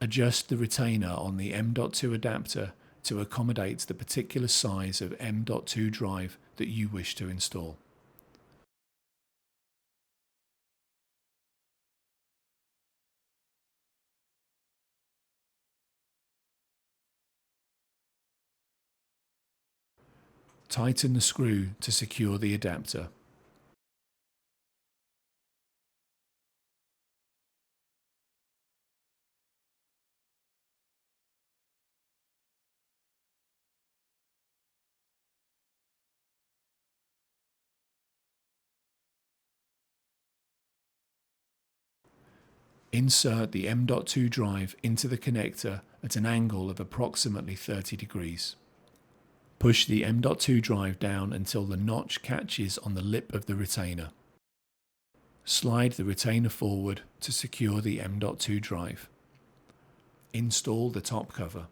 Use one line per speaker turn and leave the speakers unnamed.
Adjust the retainer on the M.2 adapter to accommodate the particular size of M.2 drive that you wish to install. Tighten the screw to secure the adapter. Insert the M.2 drive into the connector at an angle of approximately 30 degrees. Push the M.2 drive down until the notch catches on the lip of the retainer. Slide the retainer forward to secure the M.2 drive. Install the top cover.